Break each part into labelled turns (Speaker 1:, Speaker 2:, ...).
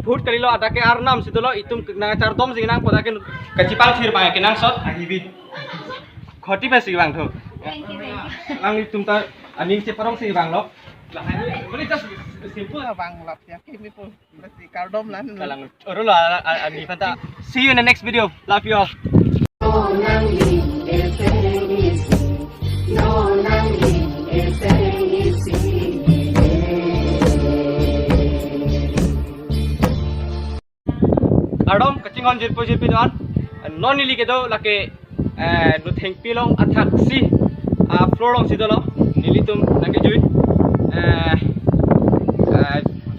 Speaker 1: भूत करिलो adake arnam situlo itum nang chardom sing nang podake kacipang sir bang kinang sot ahibi khoti ba sing bang tho nang itum ta aning se parong sing bang lo la hani boli just simple
Speaker 2: bang lap ya kimi po si kardom lan
Speaker 1: kalang oro la ani pata see you in the next video, love you all. Ardom kacingon jirpo don non nili kedo lake nu theng pilong athak si florong sidolo nili tum nage jui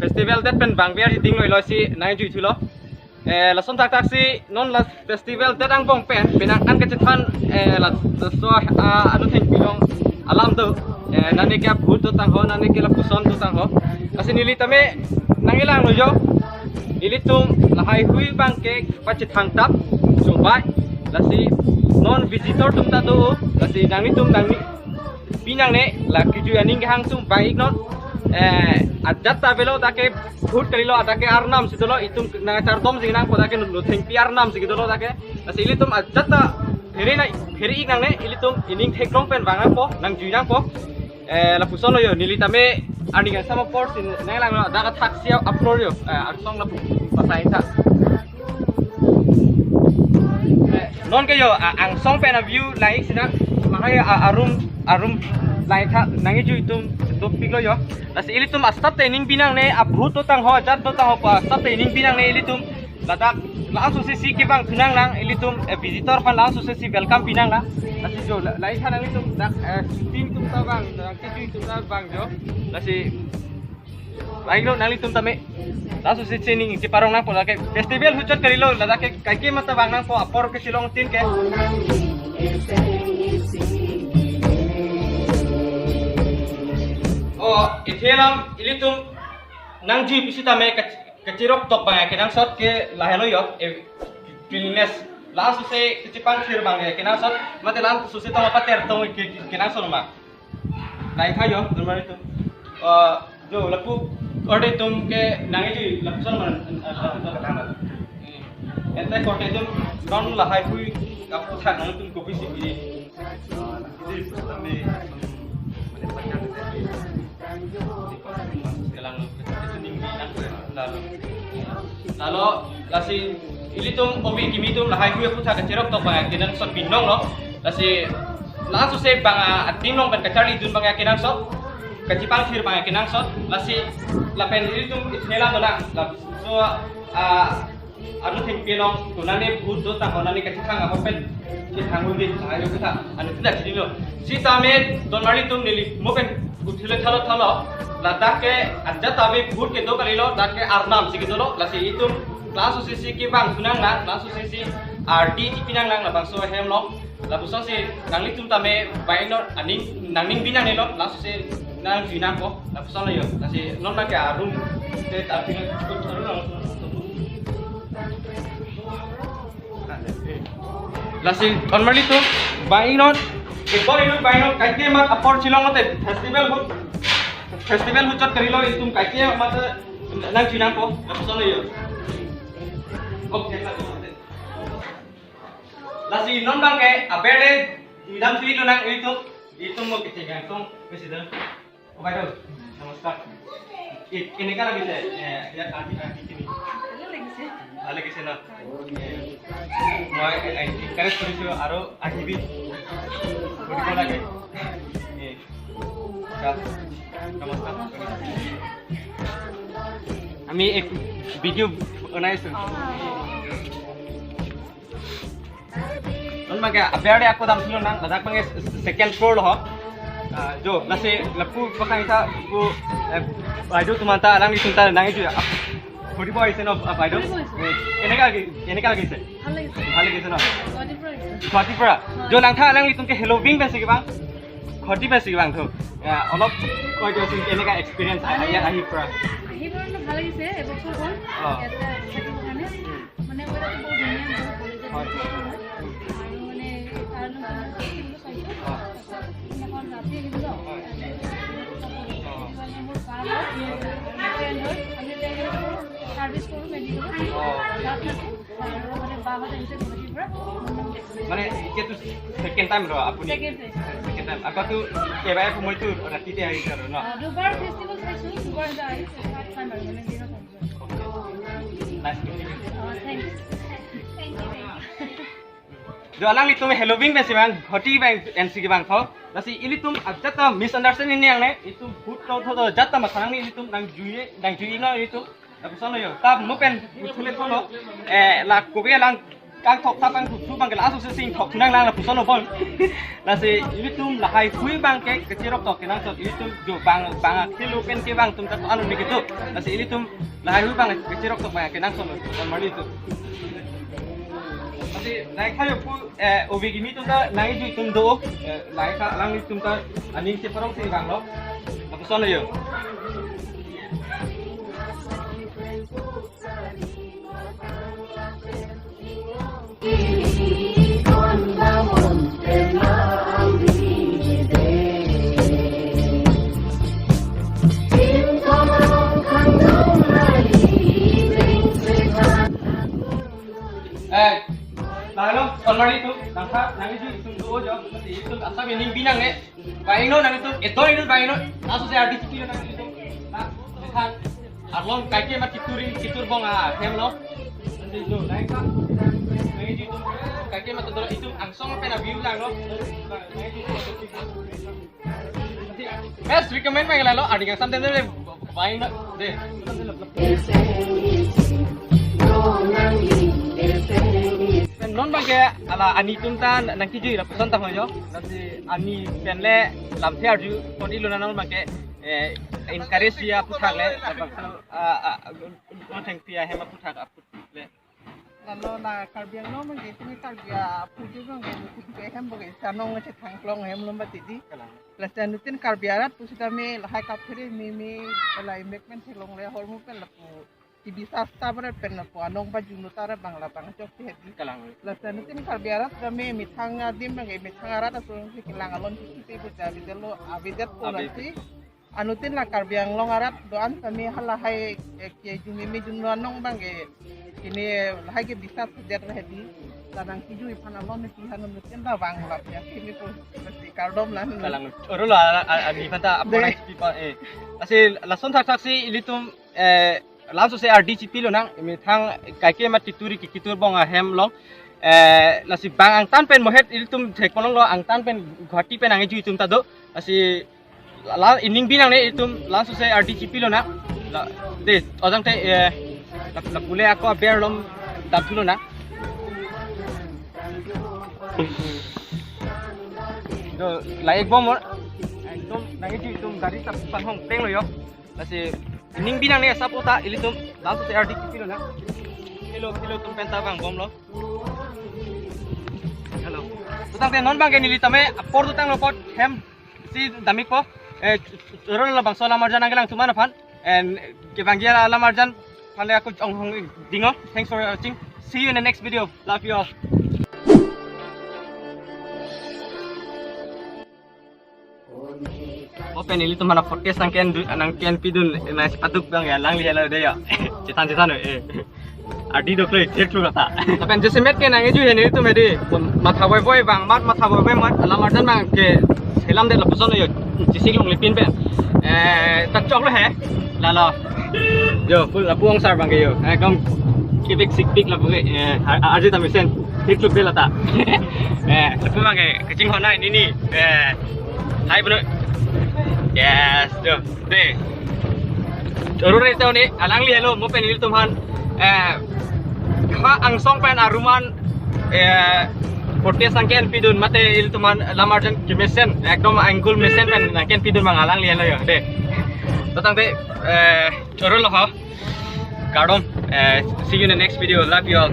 Speaker 1: festival that pen bang biar ding loi si nai jui thulo la son tak si non la festival that ang bong pen benang an kachan la so anu theng pilong alam do nani kya bhut to tang ho nani ke la puson to tang ho asi nili tame nangilang lo jo ilitum lahai hui bang ke pacit hangtap sumbai lasi non visitor tum ta do lasi nangi tum nangi pinang ne la kiju aning hang sum bai non adat ta belo take phut karilo atake arnam sidolo itum na chardom jingnang podake nu thengpi arnam sigidolo take lasi ilitum adat ta pheri nai pheri inang ne ilitum ining thekrong pen bangang po nang juinang po la puson lo yo nilitame ani kan sama port in nang daga taxi upload yo arsong la pasai ta non ke yo ang song pen view like sina makaya arum lai tha nangi ju itum to piglo yo lasi ilitum astap training binang ne abhut to tang ho jat to tang ho pa astap training binang ne ilitum ladak langsung si ki bang tunang nang ilitum visitor fan langsung si welcome binang na lasi jo lai tha nang ilitum dak shooting tum ta bang ke ju tum ta bang jo lasi lai lo nang ilitum tame langsung si training si parong nang pola ke festival huchat karilo ladak ke kai mata bang nang po apor ke silong tin ke oh itelam ilitum nang ji pisita me kecirok tok bang kenang shot ke lahelo yo pilnes langsung se kecipang sir bang kenang shot mate lang susi to pater to kenang shot ma lai thayo normal itu jo lapu orde tum ke nangi ji lapson man ente kote tum non lahai hui kapu tha nang tum kopi sikiri lalu lasi ilitum obi kimitum lahai hui aku tak cerok to bang kinang sot binong lo lasi langsung se bang atinong ban kacari dun bang kinang sot kacipang sir bang kinang sot lasi lapen ilitum itnela dolang so anu thing pilong tunane bhut do ta honani kachithang apen kithang ubi ayo kita anu tidak silo si tame don mari tum nili mopen uthile thalo ladak ke adja tabe bhut ke do kalilo dak ke arnam sigidolo lasi itum class usisi ki bang sunang na class usisi rd tipinang nang labang so hem lo labuson si nangli tum tame bainor aning nangning binang nilo class usi nang binang ko labuson lo yo lasi non na ka room te taping ko lasi normally to buying not ekor inu buying not kaike mat apor chilong mate festival huchat karilo itum kaike mat nang chinang ko labuson yo okay lasi non bang ke abede idam filo nang itum mo kite gang tong president obai do namaskar ini kan lagi se ya adi kini lagi se na moi encourage korisu aro ahibi koribo lage namaskar ami ek video banaisu non maga aberde aku dam silo nang ladak pange second floor lo jo nasi lapu pakai ta ku ajo tumanta alang isunta nangi ju Body boy is enough up I don't. Ini kali se. Hal lagi se na. 40 pura. Jo lang tha lang itum ke Halloween besi ke bang. 40 besi ke bang tho. Olop koi jo sin ini ka experience aya ahi pura.
Speaker 2: Ahi pura na bhal lagise ebছর hol. Eta second khane mane oira to bahut dhuniya college e aru mane karno এখন রাতে গিলো মানে মোর কাজ আমি সার্ভিস করো মেডিকেল মানে বাবা দেশে ঘুরে
Speaker 1: মানে itu second time ro apuni second time apa tu keba aku moi tu rati te hari karo no
Speaker 2: দুবার ফেস্টিভ্যাল চাইছো দুবার যাই ফার্স্ট টাইম মানে দিন
Speaker 1: nice to meet you
Speaker 2: thank you
Speaker 1: jo alang ni tum hello bing besi bang ghoti bang nc ki bang tho nasi ili tum ajata misunderstanding ni ang ne itu food tho tho jata ma sanang ni ili tum dang jui no itu tapi sono yo ta mu pen thule tho no la ko be lang kang thok ta bang thu bang la su sing thok nang lang la pusono bon nasi ili tum la hai khui bang ke kechirok tok nang so ili tum jo bang kilu pen ke bang tum ta anu ni gitu nasi ili tum la hai bang kechirok tok bang ke nang so no mali tu Kasi naik kayo po ubi gimi tum ta naik ju tum do naik ka lang ni tum ta aning si parong si bang lo tapos ano yo Lalu already itu nangka nangi ju itu do jo itu asa bening binang ne baino nang itu itu baino asu se arti kilo nang itu na dekan arlong kake ma kitur bong hem lo nanti jo naika nangi ju itu kake ma to itu angsong pe na view lang lo best recommend mai lalo ading samten de baino de non bang ke ala ani tumta nang ki ji la pusan ta hoyo nasi ani penle lam thar ju podi luna non bang ke encourage ya puthak le non thang pia hema puthak aput le
Speaker 3: lalu na karbiang no mangge tumi karbia puju bang ke hem bang sanong che thangklong hem lomba tidi lasta nutin karbiarat pusita me lahai kapre mi lai mekmen thelong le hormu pen lapu bisa sabar pen lapu anong ba junu tara bangla bang chok ti hedi
Speaker 1: kalang
Speaker 3: lasta nutin karbiarat kami mithang dim bang mithang arat asun ki kilang alon ti puja bidelo abidat polasi anutin la karbiang long arat doan kami halahai ke jumi mi junu anong bang ini lagi bisa sejak hedi tanang kiju ipana lon ni hanom nutin da bang lap ya kini pun mesti kardom lan
Speaker 1: kalang oro la ani fanta apona people asi lason thak thak si ilitum langsung saya RDCP lo nang mithang kake ma tituri ki kitur bong hem long lasi bang ang tan pen mohet ilitum thek polong lo ang tan pen ghati pen ang ju itum ta do asi la ining binang ne itum langsung saya RDCP lo nang de odang te la pule ako bear lom tapilo na do la ek bom ekdom nang ju itum dari tap pan hong teng lo yo lasi ning binang ne sapota ilitum langsung saya RDCP lo na kilo tum penta bang bom lo hello tutang te non bang ke nilitame por tutang lo pot hem si damik po ron la bang sola marjan angelang tumana pan and ke bangya ala marjan phale aku ong dingo thanks for watching see you in the next video love you all open ili tumana podcast nang ken pidun na patuk bang ya lang lihala de ya cetan adi do play thetu kata tapi jese met ke nang eju he ni tu medi matha boy bang matha boy mat ala marjan bang ke selam de la puson yo jisi long lipin pe tak chok lo he la la yo full apuang sar bang ke yo kom kibik sikpik la buge arji tamisen thetu bela ta tapi bang ke kecing hona ini hai bro yes do de Turun itu ni alang li hello mo penil tuman kha angsong pen aruman podcast angken pidun mate il tuman lamarjan kimesen ekdom angul mesen pen angken pidun mang alang li hello yo de totang de turun lo ha kadom see you in the next video love you all